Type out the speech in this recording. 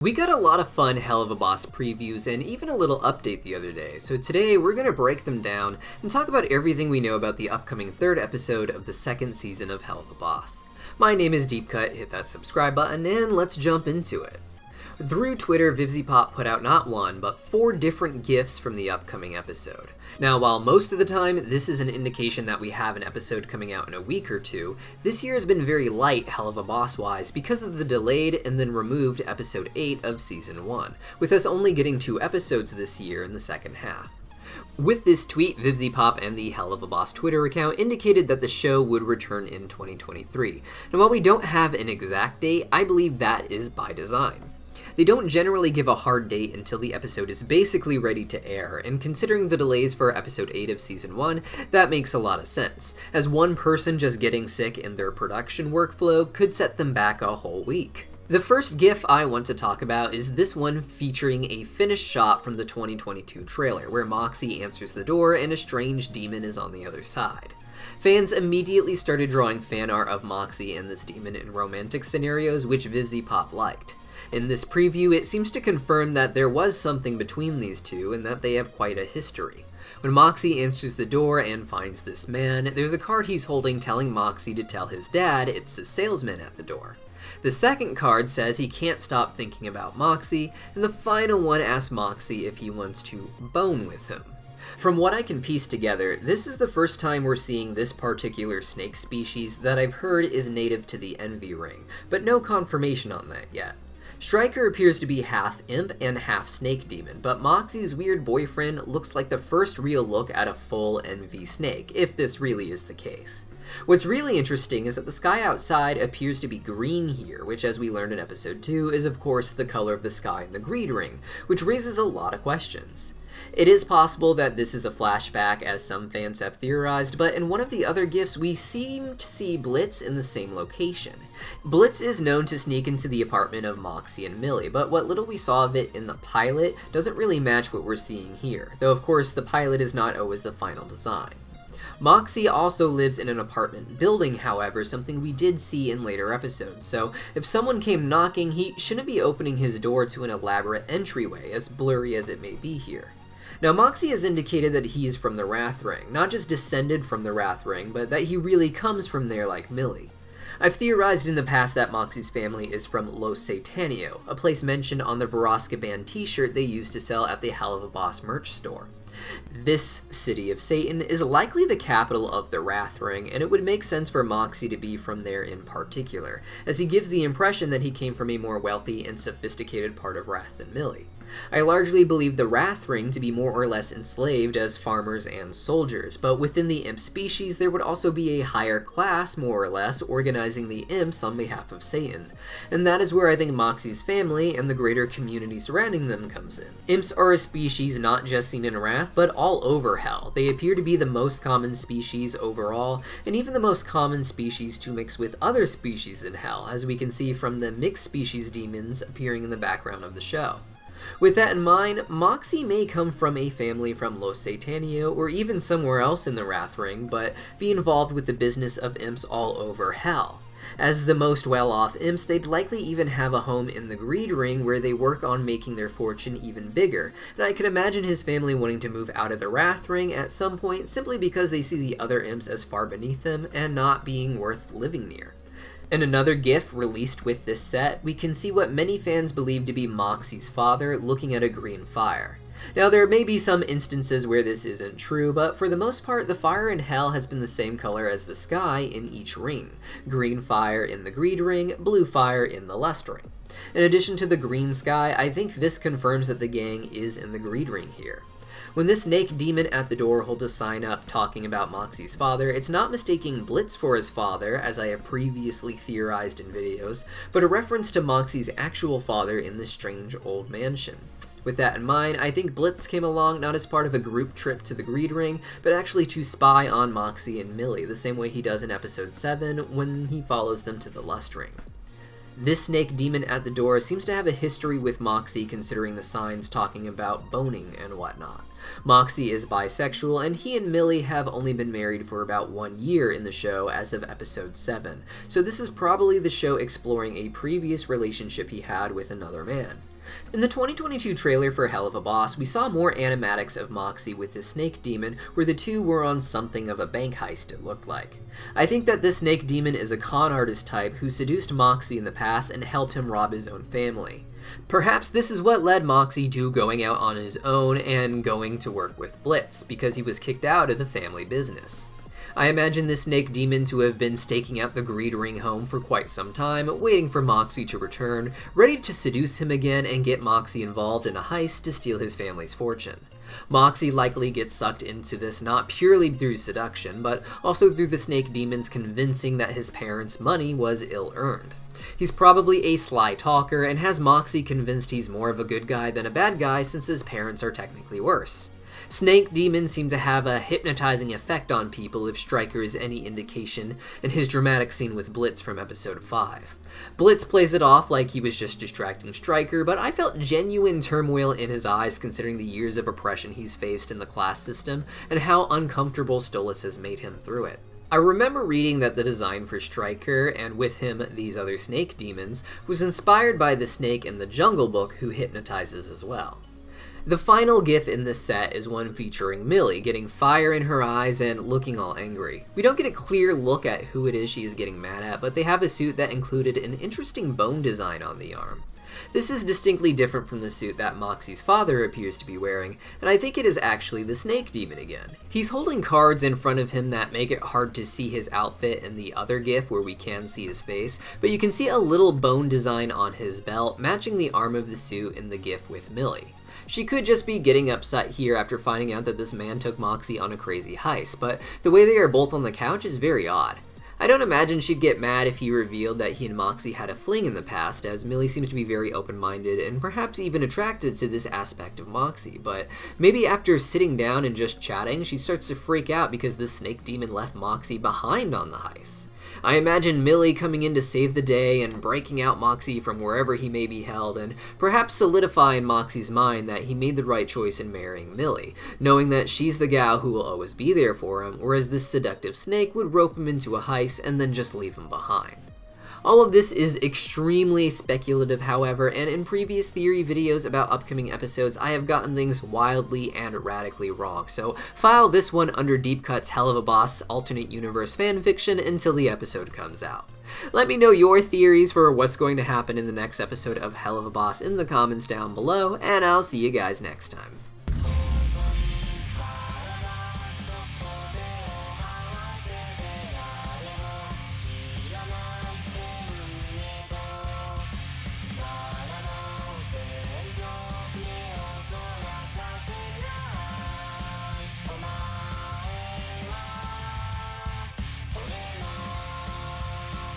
We got a lot of fun Helluva Boss previews and even a little update the other day, so today we're going to break them down and talk about everything we know about the upcoming third episode of the second season of Helluva Boss. My name is Deepcut, hit that subscribe button, and let's jump into it. Through Twitter, VivziePop put out not one, but 4 different GIFs from the upcoming episode. Now, while most of the time this is an indication that we have an episode coming out in a week or two, this year has been very light Helluva Boss-wise because of the delayed and then removed episode 8 of season 1, with us only getting 2 episodes this year in the second half. With this tweet, VivziePop and the Helluva Boss Twitter account indicated that the show would return in 2023. And while we don't have an exact date, I believe that is by design. They don't generally give a hard date until the episode is basically ready to air, and considering the delays for episode 8 of season 1, that makes a lot of sense, as one person just getting sick in their production workflow could set them back a whole week. The first GIF I want to talk about is this one featuring a finished shot from the 2022 trailer, where Moxxie answers the door and a strange demon is on the other side. Fans immediately started drawing fan art of Moxxie and this demon in romantic scenarios, which VivziePop liked. In this preview, it seems to confirm that there was something between these two and that they have quite a history. When Moxxie answers the door and finds this man, there's a card he's holding telling Moxxie to tell his dad it's a salesman at the door. The second card says he can't stop thinking about Moxxie, and the final one asks Moxxie if he wants to bone with him. From what I can piece together, this is the first time we're seeing this particular snake species that I've heard is native to the Envy Ring, but no confirmation on that yet. Striker appears to be half imp and half snake demon, but Moxxie's weird boyfriend looks like the first real look at a full Envy snake, if this really is the case. What's really interesting is that the sky outside appears to be green here, which, as we learned in episode 2, is of course the color of the sky in the Greed Ring, which raises a lot of questions. It is possible that this is a flashback, as some fans have theorized, but in one of the other GIFs we seem to see Blitz in the same location. Blitz is known to sneak into the apartment of Moxxie and Millie, but what little we saw of it in the pilot doesn't really match what we're seeing here, though of course the pilot is not always the final design. Moxxie also lives in an apartment building, however, something we did see in later episodes, so if someone came knocking, he shouldn't be opening his door to an elaborate entryway, as blurry as it may be here. Now, Moxxie has indicated that he is from the Wrath Ring, not just descended from the Wrath Ring, but that he really comes from there like Millie. I've theorized in the past that Moxxie's family is from Los Satanio, a place mentioned on the Veroska Band t-shirt they used to sell at the Helluva Boss merch store. This city of Satan is likely the capital of the Wrath Ring, and it would make sense for Moxxie to be from there in particular, as he gives the impression that he came from a more wealthy and sophisticated part of Wrath than Millie. I largely believe the Wrath Ring to be more or less enslaved as farmers and soldiers, but within the imp species there would also be a higher class, more or less, organizing the imps on behalf of Satan. And that is where I think Moxxie's family and the greater community surrounding them comes in. Imps are a species not just seen in Wrath, but all over Hell. They appear to be the most common species overall, and even the most common species to mix with other species in Hell, as we can see from the mixed species demons appearing in the background of the show. With that in mind, Moxxie may come from a family from Los Satanio or even somewhere else in the Wrath Ring, but be involved with the business of imps all over Hell. As the most well-off imps, they'd likely even have a home in the Greed Ring where they work on making their fortune even bigger, and I can imagine his family wanting to move out of the Wrath Ring at some point simply because they see the other imps as far beneath them and not being worth living near. In another GIF released with this set, we can see what many fans believe to be Moxxie's father looking at a green fire. Now, there may be some instances where this isn't true, but for the most part, the fire in Hell has been the same color as the sky in each ring. Green fire in the Greed Ring, blue fire in the Lust Ring. In addition to the green sky, I think this confirms that the gang is in the Greed Ring here. When this snake demon at the door holds a sign up talking about Moxxie's father, it's not mistaking Blitz for his father, as I have previously theorized in videos, but a reference to Moxxie's actual father in this strange old mansion. With that in mind, I think Blitz came along not as part of a group trip to the Greed Ring, but actually to spy on Moxxie and Millie, the same way he does in episode 7 when he follows them to the Lust Ring. This snake demon at the door seems to have a history with Moxxie, considering the signs talking about boning and whatnot. Moxxie is bisexual, and he and Millie have only been married for about 1 year in the show as of episode 7, so this is probably the show exploring a previous relationship he had with another man. In the 2022 trailer for Helluva Boss, we saw more animatics of Moxxie with the snake demon, where the two were on something of a bank heist, it looked like. I think that this snake demon is a con artist type who seduced Moxxie in the past and helped him rob his own family. Perhaps this is what led Moxxie to going out on his own and going to work with Blitz, because he was kicked out of the family business. I imagine this snake demon to have been staking out the greed ring home for quite some time, waiting for Moxxie to return, ready to seduce him again and get Moxxie involved in a heist to steal his family's fortune. Moxxie likely gets sucked into this not purely through seduction, but also through the snake demon's convincing that his parents' money was ill-earned. He's probably a sly talker and has Moxxie convinced he's more of a good guy than a bad guy since his parents are technically worse. Snake demons seem to have a hypnotizing effect on people if Stryker is any indication in his dramatic scene with Blitz from episode 5. Blitz plays it off like he was just distracting Stryker, but I felt genuine turmoil in his eyes considering the years of oppression he's faced in the class system and how uncomfortable Stolas has made him through it. I remember reading that the design for Stryker, and with him these other snake demons, was inspired by the snake in the Jungle Book who hypnotizes as well. The final gif in this set is one featuring Millie, getting fire in her eyes and looking all angry. We don't get a clear look at who it is she is getting mad at, but they have a suit that included an interesting bone design on the arm. This is distinctly different from the suit that Moxxie's father appears to be wearing, and I think it is actually the snake demon again. He's holding cards in front of him that make it hard to see his outfit in the other gif where we can see his face, but you can see a little bone design on his belt matching the arm of the suit in the gif with Millie. She could just be getting upset here after finding out that this man took Moxxie on a crazy heist, but the way they are both on the couch is very odd. I don't imagine she'd get mad if he revealed that he and Moxxie had a fling in the past, as Millie seems to be very open-minded and perhaps even attracted to this aspect of Moxxie, but maybe after sitting down and just chatting, she starts to freak out because the snake demon left Moxxie behind on the heist. I imagine Millie coming in to save the day and breaking out Moxxie from wherever he may be held, and perhaps solidifying Moxxie's mind that he made the right choice in marrying Millie, knowing that she's the gal who will always be there for him, whereas this seductive snake would rope him into a heist and then just leave him behind. All of this is extremely speculative, however, and in previous theory videos about upcoming episodes, I have gotten things wildly and radically wrong, so file this one under Deepcut's Helluva Boss alternate universe fanfiction until the episode comes out. Let me know your theories for what's going to happen in the next episode of Helluva Boss in the comments down below, and I'll see you guys next time.